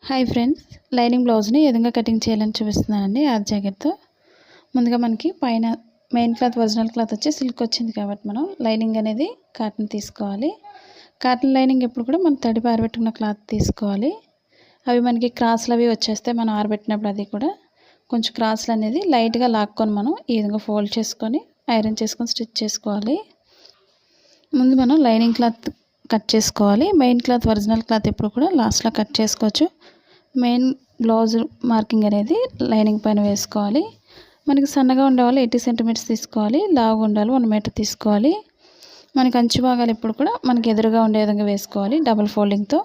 Hi friends, lining బ్లౌజ్ని ఏ విధంగా cutting చేయాలని చూపిస్తున్నానండి. ఆ జాకెట్తో ముందుగా మనకి పైన మెయిన్ క్లాత్ ఒరిజినల్ క్లాత్ వచ్చి సిల్క్ వచ్చింది కాబట్టి మనం లైనింగ్ అనేది కాటన్ తీసుకోవాలి. కాటన్ లైనింగ్ ఎప్పుడు కూడా మనం తడిపి ఆరబెట్టుకున్న క్లాత్ తీసుకోవాలి. అవి మనకి క్రాస్లు అవి వచ్చేస్తే మనం ఆరబెట్టినప్పుడు అది కూడా కొంచెం క్రాస్లు అనేది లైట్గా లాక్కొని మనం ఈ విధంగా ఫోల్డ్ చేసుకొని ఐరన్ చేసుకొని స్టిచ్ చేసుకోవాలి. ముందు మనం లైనింగ్ క్లాత్ కట్ చేసుకోవాలి. మెయిన్ క్లాత్ ఒరిజినల్ క్లాత్ ఎప్పుడు కూడా లాస్ట్లో కట్ చేసుకోవచ్చు. మెయిన్ బ్లౌజ్ మార్కింగ్ అనేది లైనింగ్ పైన వేసుకోవాలి. మనకి సన్నగా ఉండేవాళ్ళు 80 సెంటీమీటర్స్ తీసుకోవాలి. లావుగా ఉండాలి 1 మీటర్ తీసుకోవాలి. మనకి అంచు భాగాలు ఎప్పుడు కూడా మనకి ఎదురుగా ఉండే విధంగా వేసుకోవాలి డబుల్ ఫోల్డింగ్తో.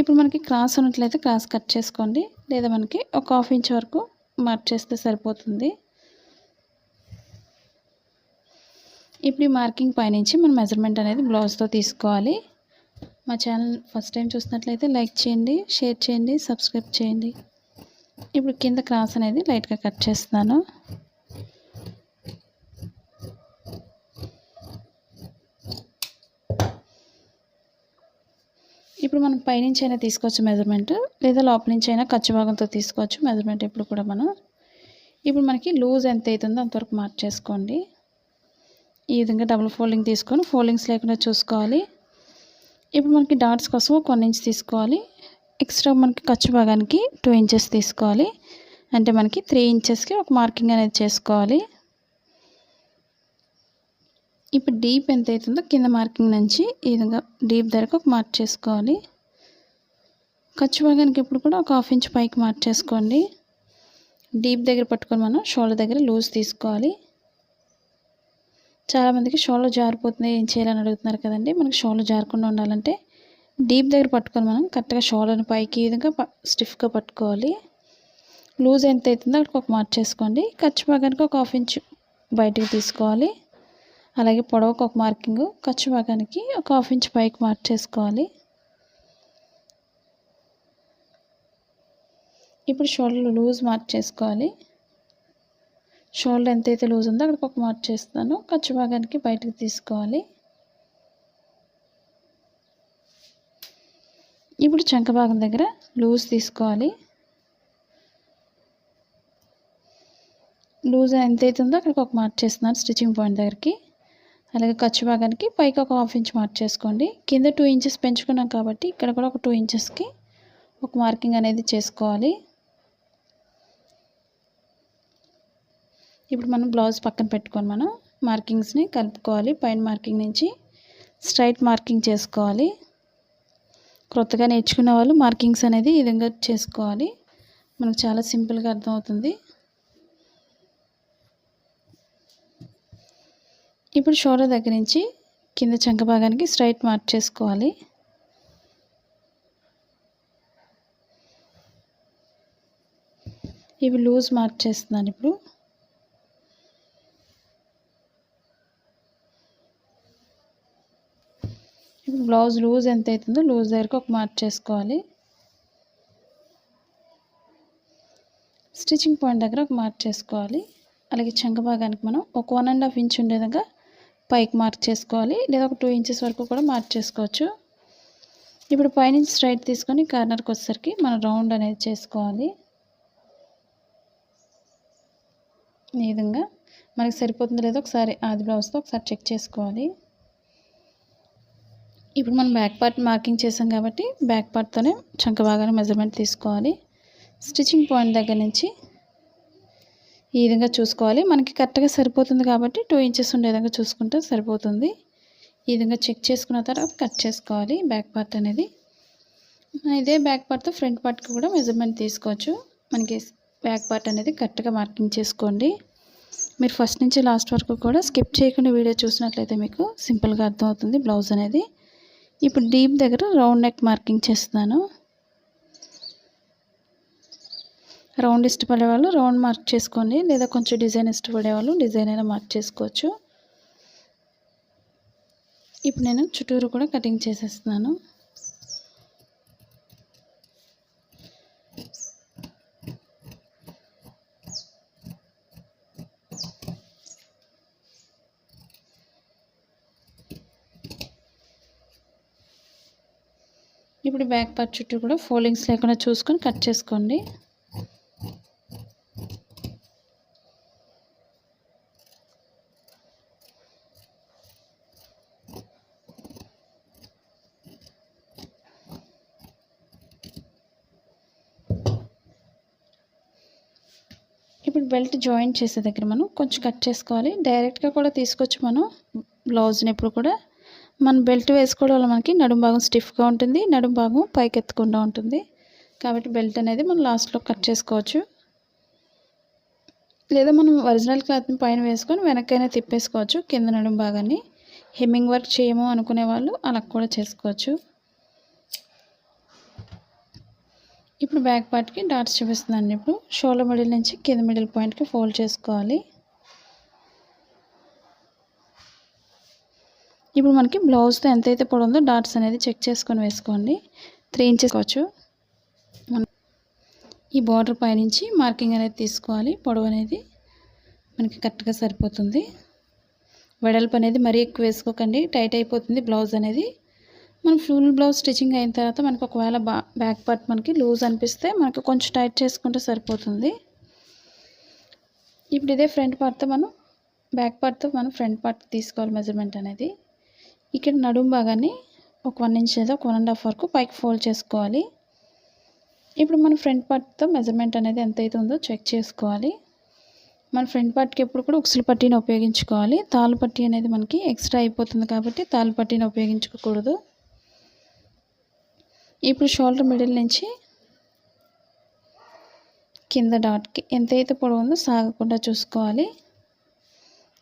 ఇప్పుడు మనకి క్రాస్ ఉన్నట్లయితే క్రాస్ కట్ చేసుకోండి, లేదా మనకి ఒక 1/2 ఇంచ్ వరకు మార్క్ చేస్తే సరిపోతుంది. ఇప్పుడు ఈ మార్కింగ్ పైనుంచి మనం మెజర్మెంట్ అనేది బ్లౌజ్తో తీసుకోవాలి. మా ఛానల్ ఫస్ట్ టైం చూసినట్లయితే లైక్ చేయండి, షేర్ చేయండి, సబ్స్క్రైబ్ చేయండి. ఇప్పుడు కింద క్రాస్ అనేది లైట్గా కట్ చేస్తున్నాను. ఇప్పుడు మనం పైనుంచి అయినా తీసుకోవచ్చు మెజర్మెంట్, లేదా లోపల నుంచి అయినా ఖర్చు భాగంతో తీసుకోవచ్చు మెజర్మెంట్ ఎప్పుడు కూడా మనం. ఇప్పుడు మనకి లూజ్ ఎంత అవుతుందో అంతవరకు మార్క్ చేసుకోండి. ఈ విధంగా డబుల్ ఫోల్డింగ్ తీసుకొని ఫోల్డింగ్స్ లేకుండా చూసుకోవాలి. ఇప్పుడు మనకి డాట్స్ కోసం 1 ఇంచ్ తీసుకోవాలి. ఎక్స్ట్రా మనకి ఖర్చు భాగానికి 2 ఇంచెస్ తీసుకోవాలి. అంటే మనకి 3 ఇంచెస్కి ఒక మార్కింగ్ అనేది చేసుకోవాలి. ఇప్పుడు డీప్ ఎంత అవుతుందో కింద మార్కింగ్ నుంచి ఈ విధంగా డీప్ దగ్గరకు ఒక మార్క్ చేసుకోవాలి. ఖర్చు భాగానికి ఎప్పుడు కూడా ఒక 1/2 ఇంచ్ పైకి మార్క్ చేసుకోండి. డీప్ దగ్గర పట్టుకొని మనం షోల్డర్ దగ్గర లూజ్ తీసుకోవాలి. చాలామందికి షోల్డర్ జారిపోతుంది, ఏం చేయాలని అడుగుతున్నారు కదండి. మనకి షోల్డర్ జారకుండా ఉండాలంటే డీప్ దగ్గర పట్టుకొని మనం కరెక్ట్గా షోల్డర్ని పైకి ఈ విధంగా స్టిఫ్గా పట్టుకోవాలి. లూజ్ ఎంత అవుతుందో అక్కడికి ఒక మార్క్ చేసుకోండి. ఖర్చు భాగానికి ఒక 1/2 ఇంచ్ బయటికి తీసుకోవాలి. అలాగే పొడవుకు ఒక మార్కింగ్, ఖర్చు భాగానికి ఒక 1/2 ఇంచ్ పైకి మార్క్ చేసుకోవాలి. ఇప్పుడు షోల్డర్ లూజ్ మార్క్ చేసుకోవాలి. షోల్డర్ ఎంతైతే లూజ్ ఉందో అక్కడికి ఒక మార్క్ చేస్తాను. ఖర్చు భాగానికి బయటకు తీసుకోవాలి. ఇప్పుడు చంక భాగం దగ్గర లూజ్ తీసుకోవాలి. లూజ్ ఎంతైతే ఉందో అక్కడికి ఒక మార్క్ చేస్తున్నాను స్టిచ్చింగ్ పాయింట్ దగ్గరికి. అలాగే ఖర్చు భాగానికి పైకి ఒక 1/2 ఇంచ్ మార్క్ చేసుకోండి. కింద 2 ఇంచెస్ పెంచుకున్నాం కాబట్టి ఇక్కడ కూడా ఒక 2 ఇంచెస్కి ఒక మార్కింగ్ అనేది చేసుకోవాలి. ఇప్పుడు మనం బ్లౌజ్ పక్కన పెట్టుకొని మనం మార్కింగ్స్ని కలుపుకోవాలి. పైన మార్కింగ్ నుంచి స్ట్రైట్ మార్కింగ్ చేసుకోవాలి. కొత్తగా నేర్చుకునే వాళ్ళు మార్కింగ్స్ అనేది ఈ విధంగా చేసుకోవాలి. మనకు చాలా సింపుల్గా అర్థమవుతుంది. ఇప్పుడు షోల్డర్ దగ్గర నుంచి కింద చంక భాగానికి స్ట్రైట్ మార్క్ చేసుకోవాలి. ఇవి లూజ్ మార్క్ చేస్తున్నాను. ఇప్పుడు బ్లౌజ్ లూజ్ ఎంత అవుతుందో లూజ్ దగ్గరకు ఒక మార్క్ చేసుకోవాలి. స్టిచ్చింగ్ పాయింట్ దగ్గర ఒక మార్క్ చేసుకోవాలి. అలాగే చంక భాగానికి మనం ఒక 1.5 ఇంచ్ ఉండే విధంగా పైకి మార్క్ చేసుకోవాలి, లేదా ఒక 2 ఇంచెస్ వరకు కూడా మార్క్ చేసుకోవచ్చు. ఇప్పుడు పైనుంచి స్ట్రైట్ తీసుకొని కార్నర్కి వచ్చేసరికి మనం రౌండ్ అనేది చేసుకోవాలి. ఈ విధంగా మనకి సరిపోతుందో లేదో ఒకసారి ఆది బ్లౌజ్తో ఒకసారి చెక్ చేసుకోవాలి. ఇప్పుడు మనం బ్యాక్ పార్ట్ మార్కింగ్ చేసాం కాబట్టి బ్యాక్ పార్ట్తోనే చంక భాగాన్ని మెజర్మెంట్ తీసుకోవాలి. స్టిచ్చింగ్ పాయింట్ దగ్గర నుంచి ఈ విధంగా చూసుకోవాలి. మనకి కరెక్ట్గా సరిపోతుంది కాబట్టి 2 ఇంచెస్ ఉండే విధంగా చూసుకుంటే సరిపోతుంది. ఈ విధంగా చెక్ చేసుకున్న తర్వాత కట్ చేసుకోవాలి బ్యాక్ పార్ట్ అనేది. ఇదే బ్యాక్ పార్ట్తో ఫ్రంట్ పార్ట్కి కూడా మెజర్మెంట్ తీసుకోవచ్చు. మనకి బ్యాక్ పార్ట్ అనేది కరెక్ట్గా మార్కింగ్ చేసుకోండి. మీరు ఫస్ట్ నుంచి లాస్ట్ వరకు కూడా స్కిప్ చేయకుండా వీడియో చూసినట్లయితే మీకు సింపుల్గా అర్థమవుతుంది బ్లౌజ్ అనేది. ఇప్పుడు డీప్ దగ్గర రౌండ్ నెక్ మార్కింగ్ చేస్తున్నాను. రౌండ్ ఇష్టపడే వాళ్ళు రౌండ్ మార్క్ చేసుకోండి, లేదా కొంచెం డిజైన్ ఇష్టపడే వాళ్ళు డిజైన్ అయినా మార్క్ చేసుకోవచ్చు. ఇప్పుడు నేను చుట్టూరు కూడా కటింగ్ చేసేస్తున్నాను. ఇప్పుడు బ్యాక్ పార్ట్ చుట్టూ కూడా ఫోల్డింగ్స్ లేకుండా చూసుకొని కట్ చేసుకోండి. ఇప్పుడు బెల్ట్ జాయిన్ చేసే దగ్గర మనం కొంచెం కట్ చేసుకోవాలి. డైరెక్ట్గా కూడా తీసుకోవచ్చు మనం బ్లౌజ్ని. ఎప్పుడు కూడా మనం బెల్ట్ వేసుకోవడం వల్ల మనకి నడుము భాగం స్టిఫ్గా ఉంటుంది, నడుము భాగం పైకి ఎత్తకుండా ఉంటుంది. కాబట్టి బెల్ట్ అనేది మనం లాస్ట్లో కట్ చేసుకోవచ్చు. లేదా మనం ఒరిజినల్ క్లాత్ని పైన వేసుకొని వెనక్కైనా తిప్పేసుకోవచ్చు. కింద నడుము భాగాన్ని హెమ్మింగ్ వర్క్ చేయము అనుకునే వాళ్ళు అలా కూడా చేసుకోవచ్చు. ఇప్పుడు బ్యాక్ పార్ట్కి డాట్స్ చూపిస్తున్నాను. ఇప్పుడు షోల్డర్ మిడిల్ నుంచి కింద మిడిల్ పాయింట్కి ఫోల్డ్ చేసుకోవాలి. ఇప్పుడు మనకి బ్లౌజ్తో ఎంతైతే పొడవుందో డాట్స్ అనేది చెక్ చేసుకొని వేసుకోండి. 3 ఇంచెస్ కావచ్చు. ఈ బార్డర్ పైనుంచి మార్కింగ్ అనేది తీసుకోవాలి. పొడవు అనేది మనకి కరెక్ట్గా సరిపోతుంది. వెడల్పు అనేది మరీ ఎక్కువ వేసుకోకండి, టైట్ అయిపోతుంది బ్లౌజ్ అనేది. మనం ఫుల్ బ్లౌజ్ స్టిచ్చింగ్ అయిన తర్వాత మనకు ఒకవేళ బ్యాక్ పార్ట్ మనకి లూజ్ అనిపిస్తే మనకు కొంచెం టైట్ చేసుకుంటే సరిపోతుంది. ఇప్పుడు ఇదే ఫ్రంట్ పార్ట్తో మనం ఫ్రంట్ పార్ట్ తీసుకోవాలి మెజర్మెంట్ అనేది. ఇక్కడ నడుము భాగాన్ని ఒక 1 ఇంచ్ లేదా ఒక 1.5 వరకు పైకి ఫోల్డ్ చేసుకోవాలి. ఇప్పుడు మన ఫ్రంట్ పార్ట్తో మెజర్మెంట్ అనేది ఎంత అయితే ఉందో చెక్ చేసుకోవాలి. మన ఫ్రంట్ పార్ట్కి ఎప్పుడు కూడా ఉక్సులు పట్టీని ఉపయోగించుకోవాలి. తాళ్ళు పట్టీ అనేది మనకి ఎక్స్ట్రా అయిపోతుంది కాబట్టి తాళ్ళు పట్టీని ఉపయోగించుకోకూడదు. ఇప్పుడు షోల్డర్ మిడిల్ నుంచి కింద డాట్కి ఎంతైతే పొడవు ఉందో సాగకుండా చూసుకోవాలి.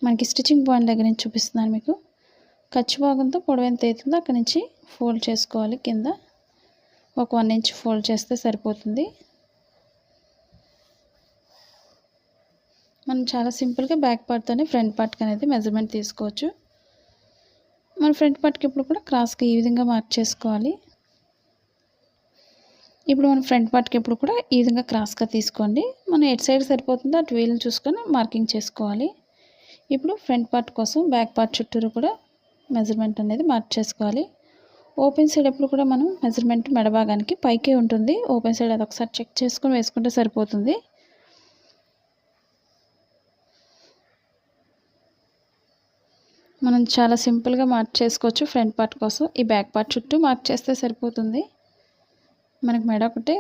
మనకి స్టిచ్చింగ్ పాయింట్ దగ్గర నుంచి చూపిస్తున్నాను మీకు. ఖర్చు భాగంతో పొడవు ఎంత అవుతుందో అక్కడి నుంచి ఫోల్డ్ చేసుకోవాలి. కింద ఒక 1 ఇంచ్ ఫోల్డ్ చేస్తే సరిపోతుంది. మనం చాలా సింపుల్గా బ్యాక్ పార్ట్తోనే ఫ్రంట్ పార్ట్కి అనేది మెజర్మెంట్ తీసుకోవచ్చు. మన ఫ్రంట్ పార్ట్కి ఇప్పుడు కూడా క్రాస్గా ఈ విధంగా మార్క్ చేసుకోవాలి. ఇప్పుడు మన ఫ్రంట్ పార్ట్కి ఎప్పుడు కూడా ఈ విధంగా క్రాస్గా తీసుకోండి. మనం ఎటు సైడ్ సరిపోతుందో అటు వీలుని చూసుకొని మార్కింగ్ చేసుకోవాలి. ఇప్పుడు ఫ్రంట్ పార్ట్ కోసం బ్యాక్ పార్ట్ చుట్టూరు కూడా మెజర్మెంట్ అనేది మార్క్ చేసుకోవాలి. ఓపెన్ సైడ్ ఎప్పుడు కూడా మనం మెజర్మెంట్ మెడభాగానికి పైకే ఉంటుంది. ఓపెన్ సైడ్ అది ఒకసారి చెక్ చేసుకొని వేసుకుంటే సరిపోతుంది. మనం చాలా సింపుల్గా మార్క్ చేసుకోవచ్చు ఫ్రంట్ పార్ట్ కోసం. ఈ బ్యాక్ పార్ట్ చుట్టూ మార్క్ చేస్తే సరిపోతుంది. మనకి మెడ ఒకటే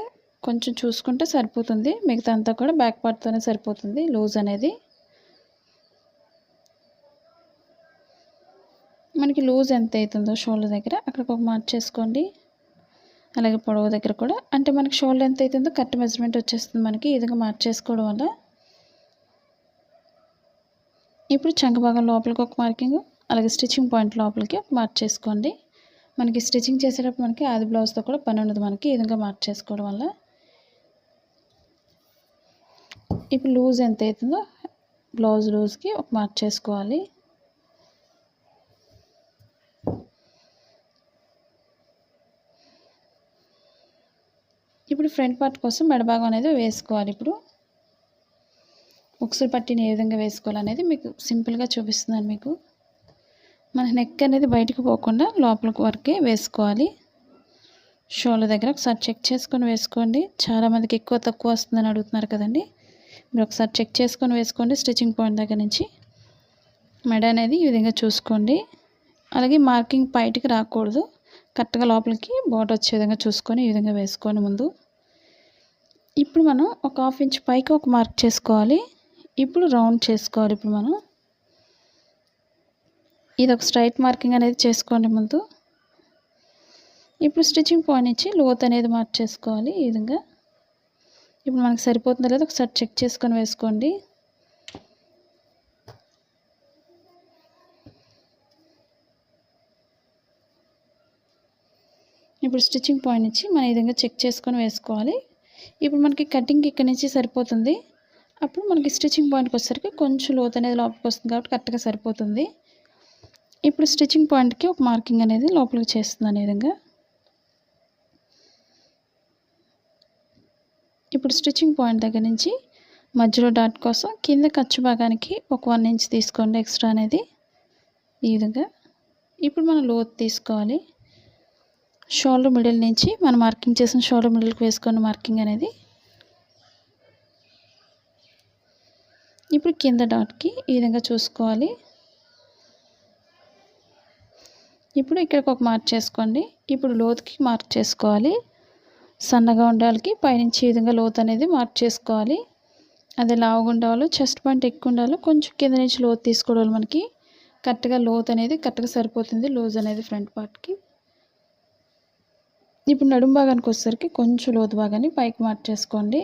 కొంచెం చూసుకుంటే సరిపోతుంది. మిగతా అంతా కూడా బ్యాక్ పార్ట్తోనే సరిపోతుంది లూజ్ అనేది. మనకి లూజ్ ఎంత అవుతుందో షోల్డర్ దగ్గర అక్కడికి ఒక మార్క్ చేసుకోండి. అలాగే పొడవు దగ్గర కూడా, అంటే మనకి షోల్డర్ ఎంత అవుతుందో కరెక్ట్ మెజర్మెంట్ వచ్చేస్తుంది మనకి ఈ విధంగా మార్క్ చేసుకోవడం వల్ల. ఇప్పుడు చంక భాగం లోపలికి ఒక మార్కింగ్, అలాగే స్టిచ్చింగ్ పాయింట్ లోపలికి ఒక మార్క్ చేసుకోండి. మనకి స్టిచ్చింగ్ చేసేటప్పుడు మనకి ఆది బ్లౌజ్తో కూడా పని ఉండదు మనకి ఈ విధంగా మార్క్ చేసుకోవడం వల్ల. ఇప్పుడు లూజ్ ఎంత అవుతుందో బ్లౌజ్ లూజ్కి ఒక మార్క్ చేసుకోవాలి. ఇప్పుడు ఫ్రంట్ పార్ట్ కోసం మెడభాగం అనేది వేసుకోవాలి. ఇప్పుడు ఉక్సులు పట్టీని ఏ విధంగా వేసుకోవాలనేది మీకు సింపుల్గా చూపిస్తున్నాను మీకు. మన నెక్ అనేది బయటకు పోకుండా లోపలికి వరకే వేసుకోవాలి. షోల్డర్ దగ్గర ఒకసారి చెక్ చేసుకొని వేసుకోండి. చాలామందికి ఎక్కువ తక్కువ వస్తుందని అడుగుతున్నారు కదండి, మీరు ఒకసారి చెక్ చేసుకొని వేసుకోండి. స్టిచ్చింగ్ పాయింట్ దగ్గర నుంచి మెడ అనేది ఈ విధంగా చూసుకోండి. అలాగే మార్కింగ్ బయటికి రాకూడదు, కరెక్ట్గా లోపలికి బోర్డర్ వచ్చే విధంగా చూసుకొని ఈ విధంగా వేసుకోండి ముందు. ఇప్పుడు మనం ఒక 1/2 ఇంచ్ పైకి ఒక మార్క్ చేసుకోవాలి. ఇప్పుడు రౌండ్ చేసుకోవాలి. ఇప్పుడు మనం ఇది ఒక స్ట్రైట్ మార్కింగ్ అనేది చేసుకోండి ముందు. ఇప్పుడు స్టిచ్చింగ్ పాయింట్ నుంచి లోత్ అనేది మార్క్ చేసుకోవాలి ఈ విధంగా. ఇప్పుడు మనకు సరిపోతుందో లేదో ఒకసారి చెక్ చేసుకొని వేసుకోండి. ఇప్పుడు స్టిచ్చింగ్ పాయింట్ నుంచి మనం ఈ విధంగా చెక్ చేసుకొని వేసుకోవాలి. ఇప్పుడు మనకి కటింగ్ ఇక్కడ నుంచి సరిపోతుంది. అప్పుడు మనకి స్టిచ్చింగ్ పాయింట్కి వచ్చేసరికి కొంచెం లోత్ అనేది లోపలికి వస్తుంది కాబట్టి కరెక్ట్గా సరిపోతుంది. ఇప్పుడు స్టిచ్చింగ్ పాయింట్కి ఒక మార్కింగ్ అనేది లోపలికి చేస్తున్నాను ఈ విధంగా. ఇప్పుడు స్టిచ్చింగ్ పాయింట్ దగ్గర నుంచి మధ్యలో డాట్ కోసం కింద ఖర్చు భాగానికి ఒక 1 ఇంచ్ తీసుకోండి ఎక్స్ట్రా అనేది ఈ విధంగా. ఇప్పుడు మనం లోత్ తీసుకోవాలి. షోల్డర్ మిడిల్ నుంచి మనం మార్కింగ్ చేసిన షోల్డర్ మిడిల్కి వేసుకోండి మార్కింగ్ అనేది. ఇప్పుడు కింద డాట్కి ఈ విధంగా చూసుకోవాలి. ఇప్పుడు ఇక్కడికి ఒక మార్క్ చేసుకోండి. ఇప్పుడు లోతుకి మార్క్ చేసుకోవాలి. సన్నగా ఉండాలికి పైనుంచి ఈ విధంగా లోతు అనేది మార్క్ చేసుకోవాలి. అదే లావుగా ఉండేవాళ్ళు చెస్ట్ పాయింట్ ఎక్కువ ఉండాలి, కొంచెం కింద నుంచి లోతు తీసుకోవడం మనకి కరెక్ట్గా లోతు అనేది కరెక్ట్గా సరిపోతుంది, లూజ్ అనేది ఫ్రంట్ పార్ట్కి. ఇప్పుడు నడుము భాగానికి వచ్చేసరికి కొంచెం లోతు భాగాన్ని పైకి మార్క్ చేసుకోండి.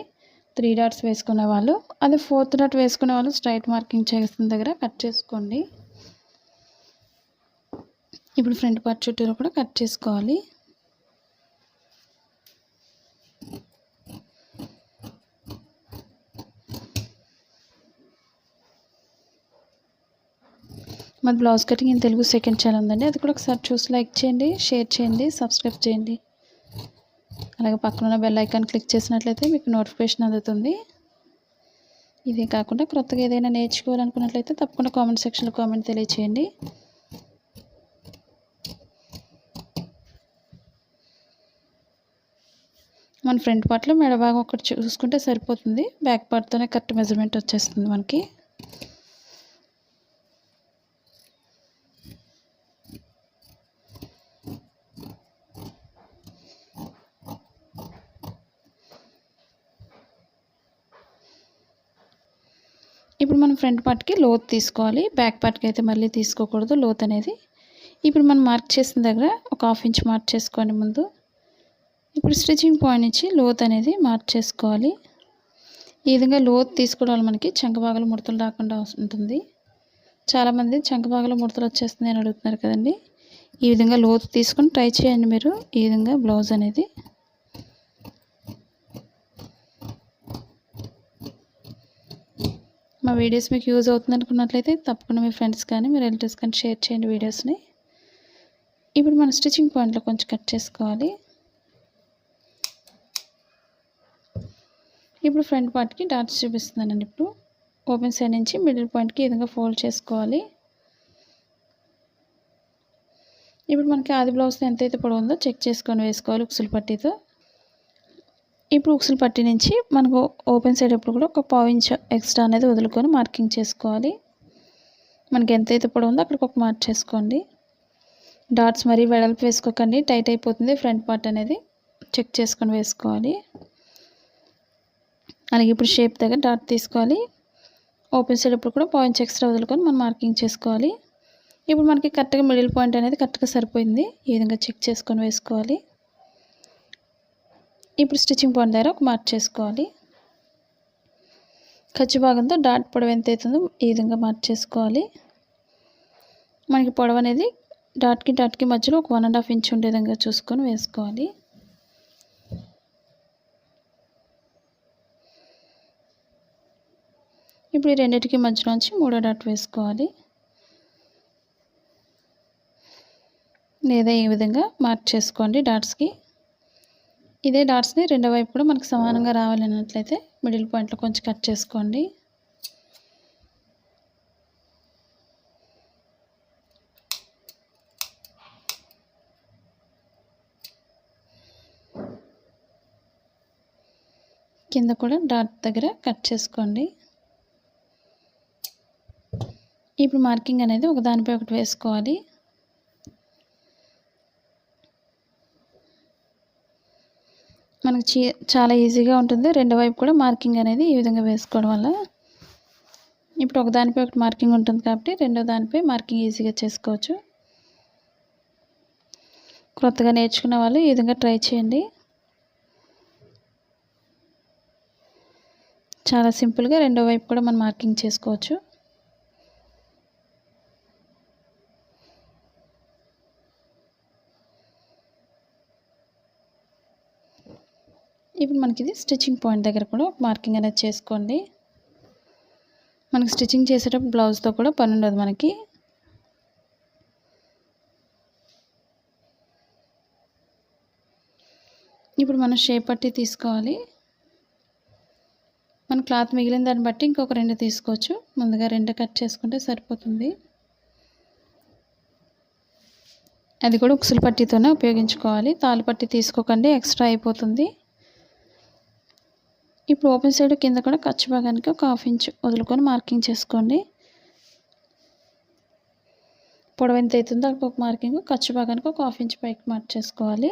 3 డాట్స్ వేసుకునే వాళ్ళు, అదే 4th డాట్ వేసుకునే వాళ్ళు స్ట్రైట్ మార్కింగ్ చేసిన దగ్గర కట్ చేసుకోండి. ఇప్పుడు ఫ్రంట్ పార్ట్ చుట్టూరు కూడా కట్ చేసుకోవాలి. మన blouse cutting in Telugu second channel ఉందండి, అది కూడా ఒకసారి చూసి లైక్ చేయండి, షేర్ చేయండి, సబ్స్క్రైబ్ చేయండి. అలాగే పక్కన ఉన్న బెల్ ఐకాన్ క్లిక్ చేసినట్లయితే మీకు నోటిఫికేషన్ అందుతుంది. ఇదే కాకుండా కొత్తగా ఏదైనా నేర్చుకోవాలనుకున్నట్లయితే తప్పకుండా కామెంట్ సెక్షన్లో కామెంట్ తెలియచేయండి. మన ఫ్రంట్ పార్ట్లో మెడ భాగం ఒకటి చూసుకుంటే సరిపోతుంది, బ్యాక్ పార్ట్తోనే కరెక్ట్ మెజర్మెంట్ వచ్చేస్తుంది మనకి. ఇప్పుడు మనం ఫ్రంట్ పార్ట్కి లోతు తీసుకోవాలి, బ్యాక్ పార్ట్కి అయితే మళ్ళీ తీసుకోకూడదు లోతు అనేది. ఇప్పుడు మనం మార్క్ చేసిన దగ్గర ఒక 1/2 ఇంచ్ మార్క్ చేసుకోండి ముందు. ఇప్పుడు స్టిచ్చింగ్ పాయింట్ నుంచి లోతు అనేది మార్క్ చేసుకోవాలి. ఈ విధంగా లోతు తీసుకోవడం వల్ల మనకి చంక భాగాలు ముడతలు రాకుండా ఉంటుంది. చాలామంది చంక భాగాలు ముడతలు వచ్చేస్తుంది అని అడుగుతున్నారు కదండి. ఈ విధంగా లోతు తీసుకొని ట్రై చేయండి మీరు ఈ విధంగా బ్లౌజ్ అనేది. మా వీడియోస్ మీకు యూజ్ అవుతుంది అనుకున్నట్లయితే తప్పకుండా మీ ఫ్రెండ్స్ కానీ మీ రిలేటివ్స్ కానీ షేర్ చేయండి వీడియోస్ని. ఇప్పుడు మన స్టిచ్చింగ్ పాయింట్లో కొంచెం కట్ చేసుకోవాలి. ఇప్పుడు ఫ్రంట్ పార్ట్కి డాట్స్ చూపిస్తున్నానండి. ఇప్పుడు ఓపెన్ సైడ్ నుంచి మిడిల్ పాయింట్కి ఈ విధంగా ఫోల్డ్ చేసుకోవాలి. ఇప్పుడు మనకి ఆది బ్లౌజ్ ఎంతైతే పొడవు ఉందో చెక్ చేసుకొని వేసుకోవాలి ఉక్సులు పట్టీతో. ఇప్పుడు ఉక్సులు పట్టీ నుంచి మనకు ఓపెన్ సైడ్ ఎప్పుడు కూడా ఒక 1/4 ఇంచ్ ఎక్స్ట్రా అనేది వదులుకొని మార్కింగ్ చేసుకోవాలి. మనకి ఎంతైతే పొడవు ఉందో అక్కడికి ఒక మార్క్ చేసుకోండి. డాట్స్ మరీ వెడల్పు వేసుకోకండి, టైట్ అయిపోతుంది ఫ్రంట్ పార్ట్ అనేది, చెక్ చేసుకొని వేసుకోవాలి. అలాగే ఇప్పుడు షేప్ దగ్గర డాట్ తీసుకోవాలి. ఓపెన్ సైడ్ ఎప్పుడు కూడా 1/4 ఇంచ్ ఎక్స్ట్రా వదులుకొని మనం మార్కింగ్ చేసుకోవాలి. ఇప్పుడు మనకి కరెక్ట్గా మిడిల్ పాయింట్ అనేది కరెక్ట్గా సరిపోయింది, ఈ విధంగా చెక్ చేసుకొని వేసుకోవాలి. ఇప్పుడు స్టిచ్చింగ్ పాయింట్ దగ్గర ఒక మార్క్ చేసుకోవాలి. ఖర్చు భాగంతో డాట్ పొడవు ఎంత అవుతుందో ఈ విధంగా మార్క్ చేసుకోవాలి. మనకి పొడవు అనేది డాట్కి మధ్యలో ఒక 1.5 ఇంచ్ ఉండే విధంగా చూసుకొని వేసుకోవాలి. ఇప్పుడు ఈ రెండింటికి మధ్యలోంచి 3వ డాట్ వేసుకోవాలి, లేదా ఈ విధంగా మార్క్ చేసుకోండి డాట్స్కి. ఇదే డాట్స్ని రెండో వైపు కూడా మనకు సమానంగా రావాలి అన్నట్లయితే మిడిల్ పాయింట్లో కొంచెం కట్ చేసుకోండి. కింద కూడా డాట్ దగ్గర కట్ చేసుకోండి. ఇప్పుడు మార్కింగ్ అనేది ఒకదానిపై ఒకటి వేసుకోవాలి. మనకు చాలా ఈజీగా ఉంటుంది రెండో వైపు కూడా మార్కింగ్ అనేది ఈ విధంగా వేసుకోవడం వల్ల. ఇప్పుడు ఒకదానిపై ఒకటి మార్కింగ్ ఉంటుంది కాబట్టి రెండో దానిపై మార్కింగ్ ఈజీగా చేసుకోవచ్చు. కొత్తగా నేర్చుకున్న వాళ్ళు ఈ విధంగా ట్రై చేయండి. చాలా సింపుల్గా రెండో వైపు కూడా మనం మార్కింగ్ చేసుకోవచ్చు. ఇప్పుడు మనకి ఇది స్టిచ్చింగ్ పాయింట్ దగ్గర కూడా మార్కింగ్ అనేది చేసుకోండి. మనకి స్టిచ్చింగ్ చేసేటప్పుడు బ్లౌజ్తో కూడా పని ఉండదు మనకి. ఇప్పుడు మనం షేప్ పట్టి తీసుకోవాలి. మన క్లాత్ మిగిలిన దాన్ని బట్టి ఇంకొక 2 తీసుకోవచ్చు. ముందుగా 2 కట్ చేసుకుంటే సరిపోతుంది. అది కూడా ఉక్సుల పట్టీతోనే ఉపయోగించుకోవాలి. తాళ్ళు పట్టీ తీసుకోకండి, ఎక్స్ట్రా అయిపోతుంది. ఇప్పుడు ఓపెన్ సైడ్ కింద కూడా ఖర్చు భాగానికి ఒక 1/2 ఇంచ్ వదులుకొని మార్కింగ్ చేసుకోండి. పొడవు ఎంత అవుతుందో అక్కడ ఒక మార్కింగ్, ఖర్చు భాగానికి ఒక 1/2 ఇంచ్ పైకి మార్క్ చేసుకోవాలి.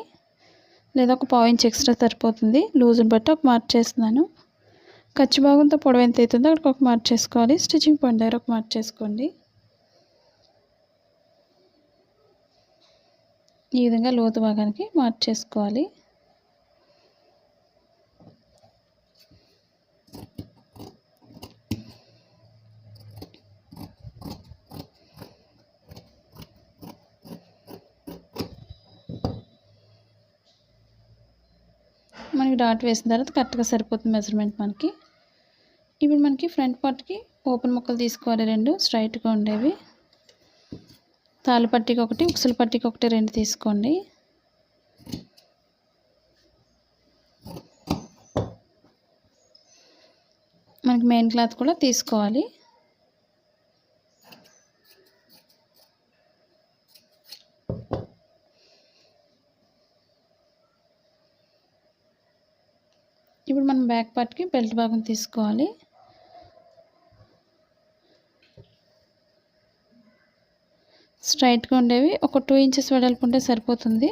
లేదా ఒక 1/4 ఇంచ్ ఎక్స్ట్రా సరిపోతుంది. లూజ్ని బట్టి ఒక మార్క్ చేస్తున్నాను. ఖర్చు భాగంతో పొడవు ఎంత అవుతుందో అక్కడికి ఒక మార్క్ చేసుకోవాలి. స్టిచ్చింగ్ పాయింట్ దగ్గర ఒక మార్క్ చేసుకోండి. ఈ విధంగా లోతు భాగానికి మార్క్ చేసుకోవాలి. మనకి డాట్ వేసిన తర్వాత కరెక్ట్గా సరిపోతుంది మెజర్మెంట్ మనకి. ఇప్పుడు మనకి ఫ్రంట్ పార్ట్కి ఓపెన్ ముక్కలు తీసుకోవాలి, 2 స్ట్రైట్గా ఉండేవి. తాళ్ళు పట్టీకి ఒకటి, ఉక్సుల పట్టీకి ఒకటి 2 తీసుకోండి. మనకి మెయిన్ క్లాత్ కూడా తీసుకోవాలి. ఇప్పుడు మనం బ్యాక్ పార్ట్కి బెల్ట్ భాగం తీసుకోవాలి. స్ట్రైట్గా ఉండేవి ఒక 2 ఇంచెస్ వెడల్పు ఉంటే సరిపోతుంది.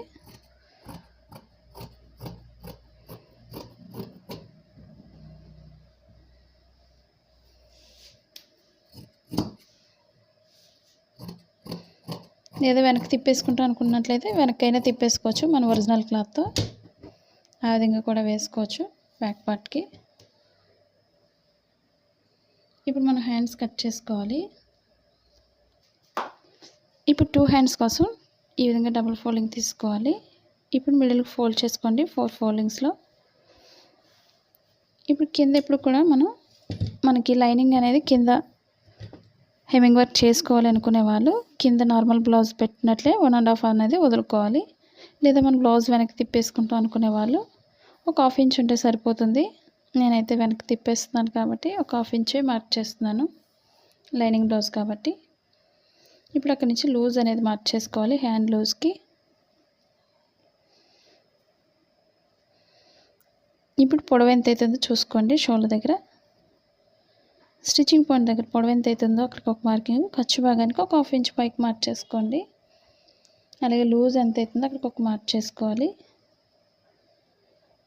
లేదా వెనక్కి తిప్పేసుకుంటాం అనుకున్నట్లయితే వెనక్కైనా తిప్పేసుకోవచ్చు మన ఒరిజినల్ క్లాత్తో. ఆ విధంగా కూడా వేసుకోవచ్చు బ్యాక్ పార్ట్కి. ఇప్పుడు మనం హ్యాండ్స్ కట్ చేసుకోవాలి. ఇప్పుడు 2 హ్యాండ్స్ కోసం ఈ విధంగా డబుల్ ఫోల్డింగ్ తీసుకోవాలి. ఇప్పుడు మిడిల్కి ఫోల్డ్ చేసుకోండి 4 ఫోల్డింగ్స్లో. ఇప్పుడు కింద ఇప్పుడు కూడా మనకి లైనింగ్ అనేది కింద హెమ్మింగ్ వర్క్ చేసుకోవాలి అనుకునే వాళ్ళు కింద నార్మల్ బ్లౌజ్ పెట్టినట్లే 1.5 అనేది వదులుకోవాలి. లేదా మనం బ్లౌజ్ వెనక్కి తిప్పేసుకుంటాం అనుకునే వాళ్ళు ఒక 1/2 ఇంచ్ ఉంటే సరిపోతుంది. నేనైతే వెనక్కి తిప్పేస్తున్నాను కాబట్టి ఒక 1/2 ఇంచే మార్క్ చేస్తున్నాను, లైనింగ్ బ్లౌజ్ కాబట్టి. ఇప్పుడు అక్కడి నుంచి లూజ్ అనేది మార్క్ చేసుకోవాలి హ్యాండ్ లూజ్కి. ఇప్పుడు పొడవు ఎంత అవుతుందో చూసుకోండి. షోల్డర్ దగ్గర స్టిచ్చింగ్ పాయింట్ దగ్గర పొడవు ఎంత అవుతుందో అక్కడికి ఒక మార్కింగ్, ఖర్చు భాగానికి ఒక 1/2 ఇంచ్ పైకి మార్క్ చేసుకోండి. అలాగే లూజ్ ఎంత అవుతుందో అక్కడికి ఒక మార్క్ చేసుకోవాలి.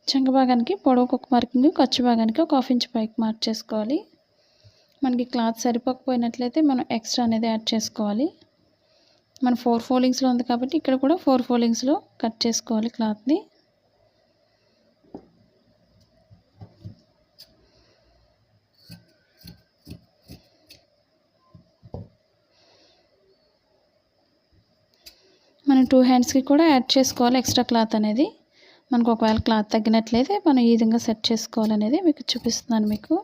చంక భాగానికి పొడవుకు ఒక మార్కింగ్, ఖర్చు భాగానికి ఒక 1/2 ఇంచ్ పైకి మార్క్ చేసుకోవాలి. మనకి క్లాత్ సరిపోకపోయినట్లయితే మనం ఎక్స్ట్రా అనేది యాడ్ చేసుకోవాలి. మన 4 ఫోల్డింగ్స్లో ఉంది కాబట్టి ఇక్కడ కూడా 4 ఫోల్డింగ్స్లో కట్ చేసుకోవాలి క్లాత్ని. మనం 2 హ్యాండ్స్కి కూడా యాడ్ చేసుకోవాలి ఎక్స్ట్రా క్లాత్ అనేది. మనకు ఒకవేళ క్లాత్ తగ్గినట్లయితే మనం ఈ విధంగా సెట్ చేసుకోవాలనేది మీకు చూపిస్తున్నాను మీకు.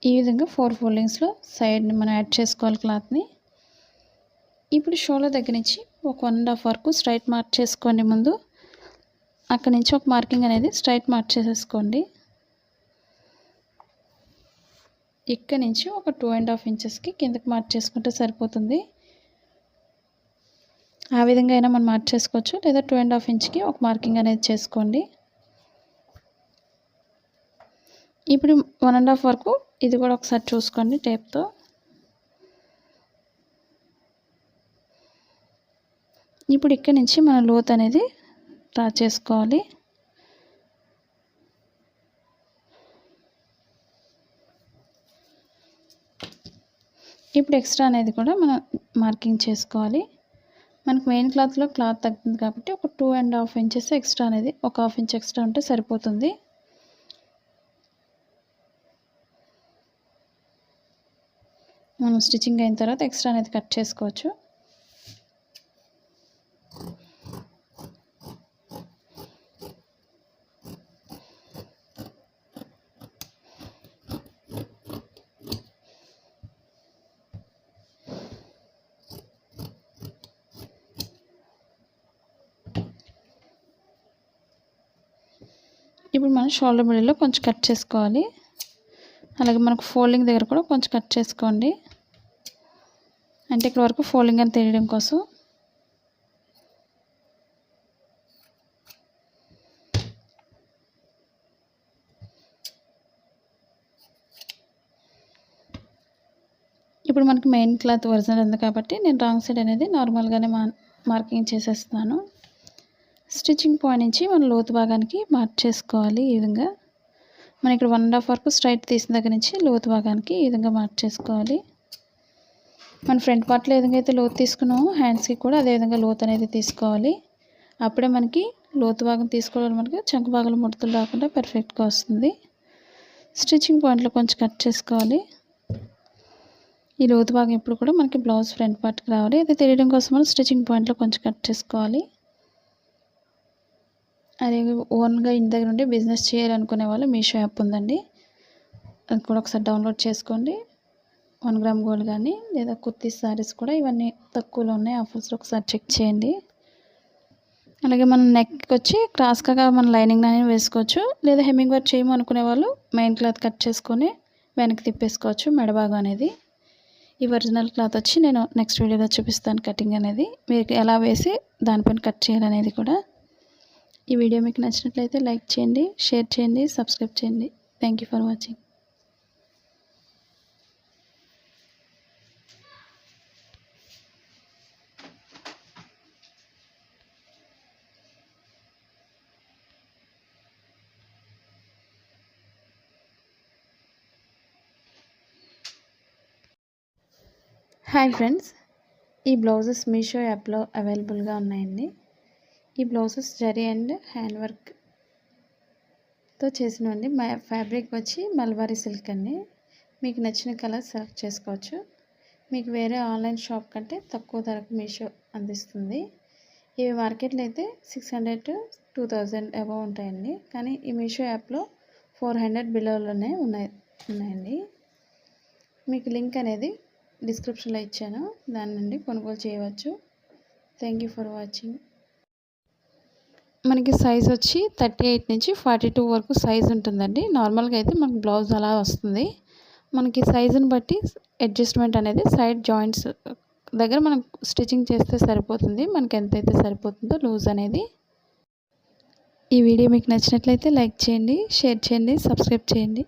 ఈ విధంగా 4 ఫోల్డింగ్స్లో సైడ్ని మనం యాడ్ చేసుకోవాలి క్లాత్ని. ఇప్పుడు షోల్డర్ దగ్గర నుంచి ఒక 1.5 వరకు స్ట్రైట్ మార్క్ చేసుకోండి. ముందు అక్కడి నుంచి ఒక మార్కింగ్ అనేది స్ట్రైట్ మార్క్ చేసేసుకోండి. ఇక్కడ నుంచి ఒక 2.5 ఇంచెస్కి కిందకి మార్క్ చేసుకుంటే సరిపోతుంది. ఆ విధంగా అయినా మనం మార్క్ చేసుకోవచ్చు, లేదా 2.5 ఇంచ్కి ఒక మార్కింగ్ అనేది చేసుకోండి. ఇప్పుడు 1.5 వరకు ఇది కూడా ఒకసారి చూసుకోండి టేప్తో. ఇప్పుడు ఇక్కడ నుంచి మనం లోత్ అనేది డ్రా చేసుకోవాలి. ఇప్పుడు ఎక్స్ట్రా అనేది కూడా మనం మార్కింగ్ చేసుకోవాలి. మనకు మెయిన్ క్లాత్లో క్లాత్ తగ్గుతుంది కాబట్టి ఒక 2.5 ఇంచెస్ ఎక్స్ట్రా అనేది, ఒక 1/2 ఇంచ్ ఎక్స్ట్రా ఉంటే సరిపోతుంది. మనం స్టిచ్చింగ్ అయిన తర్వాత ఎక్స్ట్రా అనేది కట్ చేసుకోవచ్చు. ఇప్పుడు మనం షోల్డర్ మిడిల్లో కొంచెం కట్ చేసుకోవాలి. అలాగే మనకు ఫోల్డింగ్ దగ్గర కూడా కొంచెం కట్ చేసుకోండి, అంటే ఇక్కడ వరకు ఫోల్డింగ్ అని తెలియడం కోసం. ఇప్పుడు మనకి మెయిన్ క్లాత్ ఒరిజినల్ ఉంది కాబట్టి నేను రాంగ్ సైడ్ అనేది నార్మల్గానే మార్కింగ్ చేసేస్తున్నాను. స్టిచ్చింగ్ పాయింట్ నుంచి మనం లోతు భాగానికి మార్క్ చేసుకోవాలి. ఈ విధంగా మనం ఇక్కడ 1.5 వరకు స్ట్రైట్ తీసిన దగ్గర నుంచి లోతు భాగానికి ఈ విధంగా మార్క్ చేసుకోవాలి. మన ఫ్రంట్ పార్ట్లో ఏ విధంగా అయితే లోతు తీసుకున్నామో హ్యాండ్స్కి కూడా అదే విధంగా లోతు అనేది తీసుకోవాలి. అప్పుడే మనకి లోతు భాగం తీసుకోవడం మనకి చంక భాగంలో ముడతలు రాకుండా పర్ఫెక్ట్గా వస్తుంది. స్టిచ్చింగ్ పాయింట్లో కొంచెం కట్ చేసుకోవాలి. ఈ లోతు భాగం ఎప్పుడు కూడా మనకి బ్లౌజ్ ఫ్రంట్ పార్ట్కి రావాలి. అది తెలియడం కోసం మనం స్టిచ్చింగ్ పాయింట్లో కొంచెం కట్ చేసుకోవాలి. అదే ఓన్గా ఇంటి దగ్గర ఉండి బిజినెస్ చేయాలనుకునే వాళ్ళు మీషో యాప్ ఉందండి, అది కూడా ఒకసారి డౌన్లోడ్ చేసుకోండి. 1 గ్రామ్ గోల్డ్ కానీ లేదా కుర్తీ సారీస్ కూడా ఇవన్నీ తక్కువలో ఉన్నాయి, ఆఫర్స్లో ఒకసారి చెక్ చేయండి. అలాగే మనం నెక్కి వచ్చి క్రాస్గా మన లైనింగ్ అనేది వేసుకోవచ్చు, లేదా హెమ్మింగ్ వర్క్ చేయము అనుకునే వాళ్ళు మెయిన్ క్లాత్ కట్ చేసుకొని వెనక్కి తిప్పేసుకోవచ్చు మెడభాగం అనేది. ఈ ఒరిజినల్ క్లాత్ వచ్చి నేను నెక్స్ట్ వీడియోలో చూపిస్తాను కటింగ్ అనేది, మీకు ఎలా వేసి దానిపైన కట్ చేయాలనేది కూడా. ఈ వీడియో మీకు నచ్చినట్లయితే లైక్ చేయండి, షేర్ చేయండి, సబ్స్క్రైబ్ చేయండి. Thank you for watching. Hi friends, ఈ బ్లౌజెస్ మీషో యాప్లో అవైలబుల్గా ఉన్నాయండి. ఈ బ్లౌజెస్ జరీ అండ్ హ్యాండ్ వర్క్తో చేసినవండి. ఫ్యాబ్రిక్ వచ్చి మల్బారీ సిల్క్ అండి. మీకు నచ్చిన కలర్ సెలెక్ట్ చేసుకోవచ్చు. మీకు వేరే ఆన్లైన్ షాప్ కంటే తక్కువ ధరకు మీషో అందిస్తుంది. ఇవి మార్కెట్లో అయితే 600 to 2000 అబవ్ ఉంటాయండి, కానీ ఈ మీషో యాప్లో 400 బిలోలోనే ఉన్నాయండి. మీకు లింక్ అనేది డిస్క్రిప్షన్లో ఇచ్చాను, దాని నుండి కొనుగోలు చేయవచ్చు. Thank you for watching. మనకి సైజ్ వచ్చి 38 నుంచి 42 వరకు సైజ్ ఉంటుందండి. నార్మల్గా అయితే మనకి బ్లౌజ్ అలా వస్తుంది. మనకి సైజుని బట్టి అడ్జస్ట్మెంట్ అనేది సైడ్ జాయింట్స్ దగ్గర మనం స్టిచ్చింగ్ చేస్తే సరిపోతుంది, మనకి ఎంతైతే సరిపోతుందో లూజ్ అనేది. ఈ వీడియో మీకు నచ్చినట్లయితే లైక్ చేయండి, షేర్ చేయండి, సబ్స్క్రైబ్ చేయండి.